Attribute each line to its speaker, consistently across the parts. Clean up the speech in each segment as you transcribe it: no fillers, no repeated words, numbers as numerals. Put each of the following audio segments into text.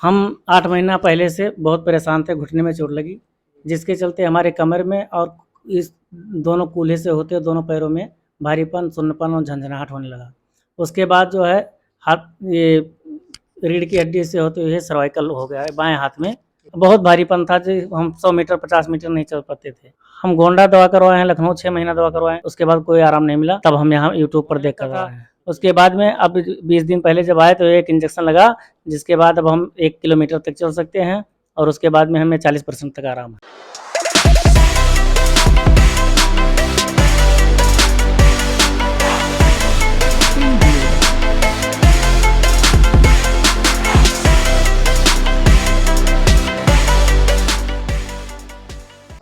Speaker 1: हम 8 महीना पहले से बहुत परेशान थे, घुटने में चोट लगी, जिसके चलते हमारे कमर में और इस दोनों कूल्हे से होते दोनों पैरों में भारीपन, सुन्नपन और झंझनाहट होने लगा। उसके बाद जो है हाथ ये रीढ़ की हड्डी से होते हुए सर्वाइकल हो गया है बाएँ हाथ में। बहुत भारीपन था जी, हम 100 मीटर 50 मीटर नहीं चल पाते थे। हम गोंडा दवा करवाए हैं, लखनऊ 6 महीना दवा करवाए, उसके बाद कोई आराम नहीं मिला, तब हम यहाँ यूट्यूब पर देख कर करवाए हैं। उसके बाद में अब 20 दिन पहले जब आए तो एक इंजेक्शन लगा, जिसके बाद अब हम 1 किलोमीटर तक चल सकते हैं और उसके बाद में हमें 40% तक आराम है।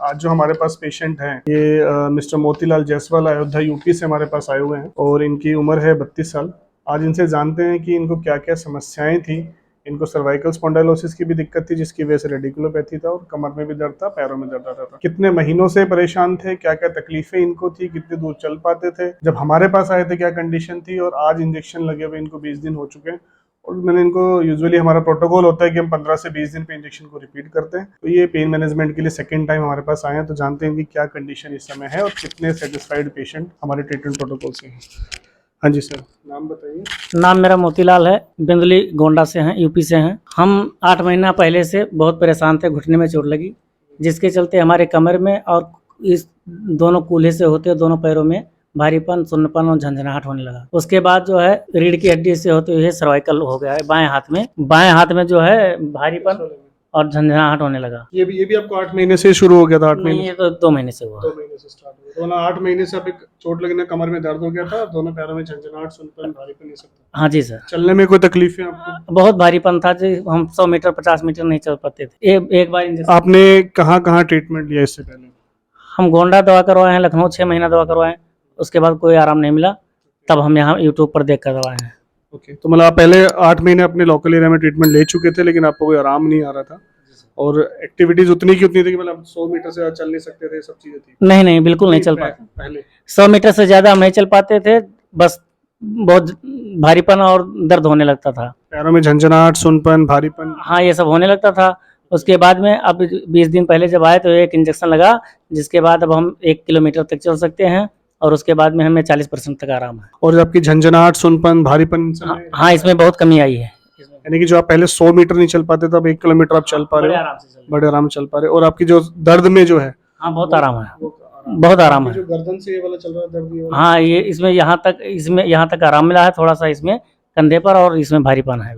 Speaker 2: आज जो हमारे पास पेशेंट हैं ये मिस्टर मोतीलाल जायसवाल अयोध्या यूपी से हमारे पास आए हुए हैं और इनकी उम्र है 32 साल। आज इनसे जानते हैं कि इनको क्या क्या समस्याएं थी। इनको सर्वाइकल स्पॉन्डाइलोसिस की भी दिक्कत थी, जिसकी वजह से रेडिकुलोपैथी था, और कमर में भी दर्द था, पैरों में दर्द आता था। कितने महीनों से परेशान थे, क्या क्या तकलीफें इनको थी, कितने दूर चल पाते थे, जब हमारे पास आए थे क्या कंडीशन थी, और आज इंजेक्शन लगे हुए इनको 20 दिन हो चुके हैं। और मैंने इनको यूजुअली हमारा प्रोटोकॉल होता है कि हम 15 से 20 दिन पे इंजेक्शन को रिपीट करते हैं। तो ये पेन मैनेजमेंट के लिए सेकंड टाइम हमारे पास आए हैं, तो जानते हैं कि क्या कंडीशन इस समय है और कितने सेटिस्फाइड पेशेंट हमारे ट्रीटमेंट प्रोटोकॉल से हैं। हाँ जी सर, नाम बताइए।
Speaker 1: नाम मेरा मोतीलाल है, बिंदुली गोंडा से हैं, यूपी से हैं। हम 8 महीना पहले से बहुत परेशान थे, घुटने में चोट लगी, जिसके चलते हमारे कमर में और इस दोनों कूल्हे से होते दोनों पैरों में भारीपन, सुन्नपन और झंझनाहट होने लगा। उसके बाद जो है रीढ़ की हड्डी से होते हुए सर्वाइकल हो गया है बाएं हाथ में जो है भारीपन और झंझनाहट होने लगा।
Speaker 2: ये भी आपको 8 महीने से शुरू हो गया था? 8 महीने?
Speaker 1: ये तो 2 महीने से हुआ।
Speaker 2: 2 महीने से स्टार्ट हुआ। तो ना 8 महीने से आप एक चोट लगने कमर में दर्द हो गया था, दोनों पैरों में झंझनाहट, सुन्नपन, भारीपन ये सब था?
Speaker 1: हाँ जी सर।
Speaker 2: चलने में कोई तकलीफ है आपको?
Speaker 1: बहुत भारीपन था जी, हम 100 मीटर 50 मीटर नहीं चल पाते थे। एक बार
Speaker 2: आपने कहाँ ट्रीटमेंट लिया इससे पहले?
Speaker 1: हम गोंडा दवा करवाए हैं, लखनऊ 6 महीना दवा करवाए, उसके बाद कोई आराम नहीं मिला, तब हम यहाँ यूट्यूब पर देख कर करवाए हैं।
Speaker 2: ओके, तो मतलब आप पहले 8 महीने अपने लोकल एरिया में ट्रीटमेंट ले चुके थे, लेकिन आपको कोई आराम नहीं आ रहा था, और एक्टिविटीज उतनी की उतनी थी कि मतलब 100 मीटर से ज़्यादा चल नहीं सकते थे, सब चीजें थी?
Speaker 1: नहीं, बिल्कुल नहीं चल पाते
Speaker 2: पहले
Speaker 1: 100 मीटर से ज़्यादा हम नहीं चल पाते थे, बस बहुत भारीपन और दर्द होने लगता था,
Speaker 2: पैरों में झंझनाहट, सुनपन, भारीपन।
Speaker 1: हाँ, ये सब होने लगता था। उसके बाद में अब 20 दिन पहले जब आए तो एक इंजेक्शन लगा, जिसके बाद अब हम 1 किलोमीटर तक चल सकते हैं और उसके बाद में हमें 40% तक आराम है।
Speaker 2: और आपकी झंझनाहट, सुनपन, भारीपन
Speaker 1: हाँ, इसमें बहुत कमी आई है।
Speaker 2: यानी कि जो आप पहले 100 मीटर नहीं चल पाते थे, अब 1 किलोमीटर आप चल पा रहे हो, बड़े आराम से चल पा रहे हो। और आपकी जो दर्द में जो है,
Speaker 1: हाँ, बहुत आराम है, बहुत आराम है।
Speaker 2: जो गर्दन से ये वाला चल रहा है दर्द, ये वाला?
Speaker 1: हाँ, ये इसमें यहाँ तक आराम मिला है, थोड़ा सा इसमें कंधे पर और इसमें भारीपन है।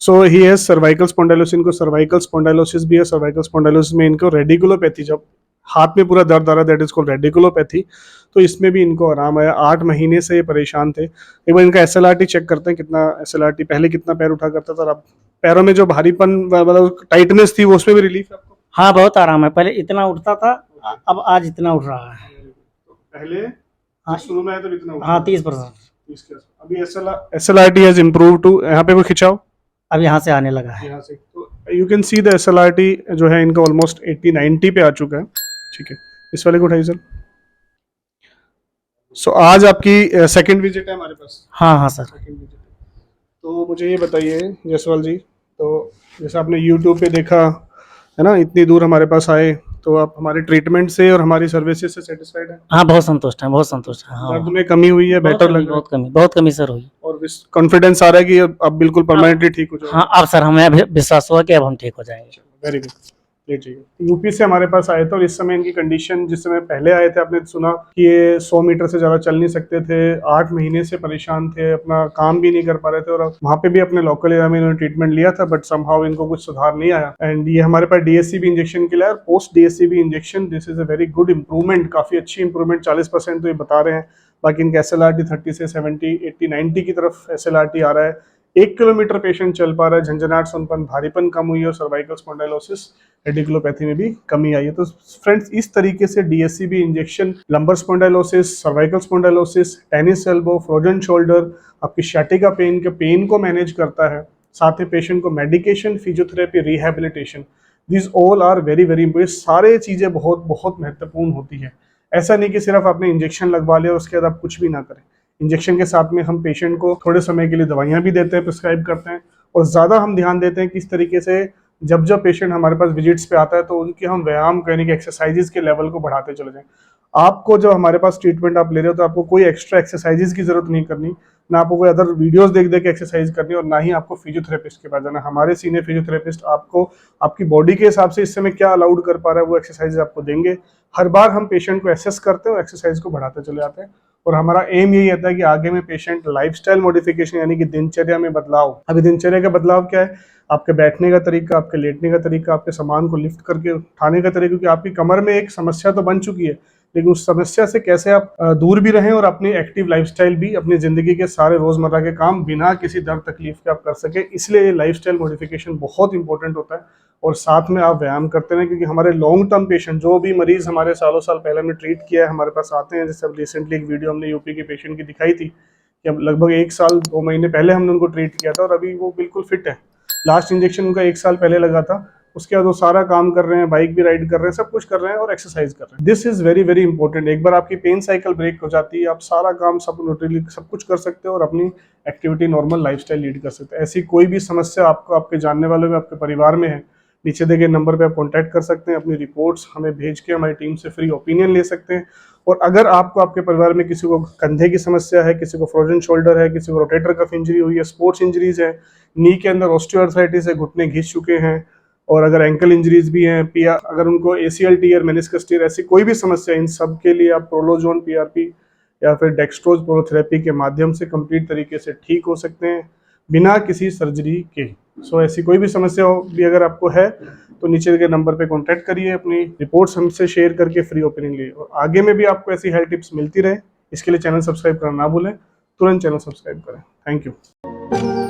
Speaker 2: सो ही हैज सर्वाइकल स्पॉन्डाइलोसिस। इनको सर्वाइकल स्पॉन्डाइलोसिस भी है। सर्वाइकल स्पॉन्डाइलोसिस में इनको रेडिकुलोपैथी, जब हाथ में पूरा दर्द आ रहा है, दैट इज कॉल्ड रेडिकुलोपैथी। तो इसमें भी इनको आराम आया। 8 महीने से ये परेशान थे। एक बार इनका SLRT चेक करते हैं, कितना SLRT, पहले कितना पैर उठा करता था, और अब पैरों में जो भारीपन मतलब टाइटनेस थी, वो उसमें भी रिलीफ है आपको?
Speaker 1: हाँ, बहुत आराम है। पहले इतना उठता था, अब आज इतना उठ रहा है।
Speaker 2: पहले
Speaker 1: हाँ,
Speaker 2: शुरू में आया तो इतना
Speaker 1: हाँ, 30%।
Speaker 2: अभी SLRT हैज इम्प्रूव टू, यहाँ पे वो खिंचाओ,
Speaker 1: अब यहाँ से आने लगा है।
Speaker 2: यहाँ से तो you can see the SLRT जो है इनका ऑलमोस्ट 80-90 पे आ चुका है। ठीक है, इस वाले को उठाइए सर। सो आज आपकी सेकंड विजिट है हमारे पास?
Speaker 1: हाँ सर।
Speaker 2: Second visit. तो मुझे ये बताइए जायसवाल जी, तो जैसे आपने यूट्यूब पे देखा है ना, इतनी दूर हमारे पास आए, तो आप हमारे ट्रीटमेंट से और हमारी सर्विसेज से सेटिस्फाइड हैं?
Speaker 1: हाँ, बहुत संतुष्ट है, बहुत संतुष्ट है। हाँ,
Speaker 2: दर्द में कमी हुई है, बेटर लग रहा है?
Speaker 1: बहुत कमी सर हुई।
Speaker 2: और कॉन्फिडेंस आ रहा है कि अब बिल्कुल परमानेंटली ठीक हो जाएगा?
Speaker 1: हाँ, अब सर हमें विश्वास हुआ कि अब हम ठीक हो जाएंगे।
Speaker 2: Very good. यूपी से हमारे पास आए थे, और इस समय इनकी कंडीशन, जिस समय पहले आए थे आपने सुना कि ये 100 मीटर से ज्यादा चल नहीं सकते थे, 8 महीने से परेशान थे, अपना काम भी नहीं कर पा रहे थे, और वहाँ पे भी अपने लोकल एरिया में इन्होंने ट्रीटमेंट लिया था, बट समहाउ इनको कुछ सुधार नहीं आया। एंड ये हमारे पास DSCB इंजेक्शन के लिए, post DSCB injection, this is a very good improvement, काफी अच्छी इंप्रूवमेंट, 40% तो ये बता रहे हैं। बाकी इनका SLRT 30 से 70, 80, 90 की तरफ SLRT आ रहा है। 1 किलोमीटर पेशेंट चल पा रहा है। झंझनाहट, सुनपन, भारीपन कम हुई है, और सर्वाइकल स्पॉन्डाइलोसिस, रेडिकुलोपैथी में भी कमी आई है। तो फ्रेंड्स, इस तरीके से DSCB injection lumbar spondylosis, cervical spondylosis, tennis elbow, frozen shoulder, आपकी शाटिका पेन के पेन को मैनेज करता है। साथ ही पेशेंट को medication, physiotherapy, rehabilitation, this all are very very important. सारे चीजें बहुत बहुत महत्वपूर्ण होती है। ऐसा नहीं कि सिर्फ आपने इंजेक्शन लगवा लिया और उसके बाद आप कुछ भी ना करें। इंजेक्शन के साथ में हम पेशेंट को थोड़े समय के लिए दवाइयाँ भी देते हैं, प्रिस्क्राइब करते हैं, और ज़्यादा हम ध्यान देते हैं किस तरीके से जब जब पेशेंट हमारे पास विजिट्स पे आता है तो उनके हम व्यायाम यानी कि एक्सरसाइजेज के लेवल को बढ़ाते चले जाएं। आपको जब हमारे पास ट्रीटमेंट आप ले रहे हो तो आपको कोई एक्स्ट्रा एक्सरसाइजेज की जरूरत नहीं करनी, ना आपको कोई अदर वीडियोस देख देख के एक्सरसाइज करनी, और ना ही आपको फिजियोथेरेपिस्ट के पास जाना। हमारे सीनियर फिजियोथेरेपिस्ट आपको आपकी बॉडी के हिसाब से इस समय क्या अलाउड कर पा रहा है वो एक्सरसाइज आपको देंगे। हर बार हम पेशेंट को एसेस करते हैं और एक्सरसाइज को बढ़ाते चले जाते हैं। और हमारा एम यही रहता है कि आगे में पेशेंट लाइफस्टाइल मॉडिफिकेशन यानी कि दिनचर्या में बदलाव। अभी दिनचर्या का बदलाव क्या है? आपके बैठने का तरीका, आपके लेटने का तरीका, आपके सामान को लिफ्ट करके उठाने का तरीका, क्योंकि आपकी कमर में एक समस्या तो बन चुकी है, लेकिन उस समस्या से कैसे आप दूर भी रहें और अपनी एक्टिव लाइफस्टाइल भी, अपनी जिंदगी के सारे रोजमर्रा के काम बिना किसी दर्द तकलीफ के आप कर सके। इसलिए ये लाइफस्टाइल मॉडिफिकेशन बहुत इंपॉर्टेंट होता है। और साथ में आप व्यायाम करते रहें, क्योंकि हमारे लॉन्ग टर्म पेशेंट, जो भी मरीज हमारे सालों साल पहले हमने ट्रीट किया है, हमारे पास आते हैं। जैसे अब रिसेंटली एक वीडियो हमने यूपी के पेशेंट की दिखाई थी कि अब लगभग 1 साल 2 महीने पहले हमने उनको ट्रीट किया था और अभी वो बिल्कुल फिट है। लास्ट इंजेक्शन उनका 1 साल पहले लगा था। उसके बाद वो सारा काम कर रहे हैं, बाइक भी राइड कर रहे हैं, सब कुछ कर रहे हैं और एक्सरसाइज कर रहे हैं। This is very very important. एक बार आपकी पेन साइकिल ब्रेक हो जाती है, आप सारा काम सब न्यूट्रली सब कुछ कर सकते हो और अपनी एक्टिविटी नॉर्मल लाइफस्टाइल लीड कर सकते हैं। ऐसी कोई भी समस्या आपको आपके जानने वालों में, आपके परिवार में है, नीचे दिए गए नंबर पे आप कांटेक्ट कर सकते हैं। अपनी रिपोर्ट्स हमें भेज के हमारी टीम से फ्री ओपिनियन ले सकते हैं। और अगर आपको आपके परिवार में किसी को कंधे की समस्या है, किसी को फ्रोजन शोल्डर है, किसी को रोटेटर कफ इंजरी हुई है, स्पोर्ट्स इंजरीज है, नी के अंदर ऑस्टियोआर्थराइटिस है, घुटने घिस चुके हैं, और अगर एंकल इंजरीज भी हैं, अगर उनको ACL टीयर, मेनिस्कस टीयर, ऐसी कोई भी समस्या, इन सब के लिए आप प्रोलोजोन PRP या फिर डेक्सट्रोज प्रोलोथेरेपी के माध्यम से कंप्लीट तरीके से ठीक हो सकते हैं बिना किसी सर्जरी के। सो ऐसी कोई भी समस्या हो भी अगर आपको है तो नीचे के नंबर पे कांटेक्ट करिए, अपनी रिपोर्ट्स हमसे शेयर करके फ्री ओपिनियन लिए। और आगे में भी आपको ऐसी हेल्थ टिप्स मिलती रहे, इसके लिए चैनल सब्सक्राइब करना ना भूलें। तुरंत चैनल सब्सक्राइब करें। Thank you.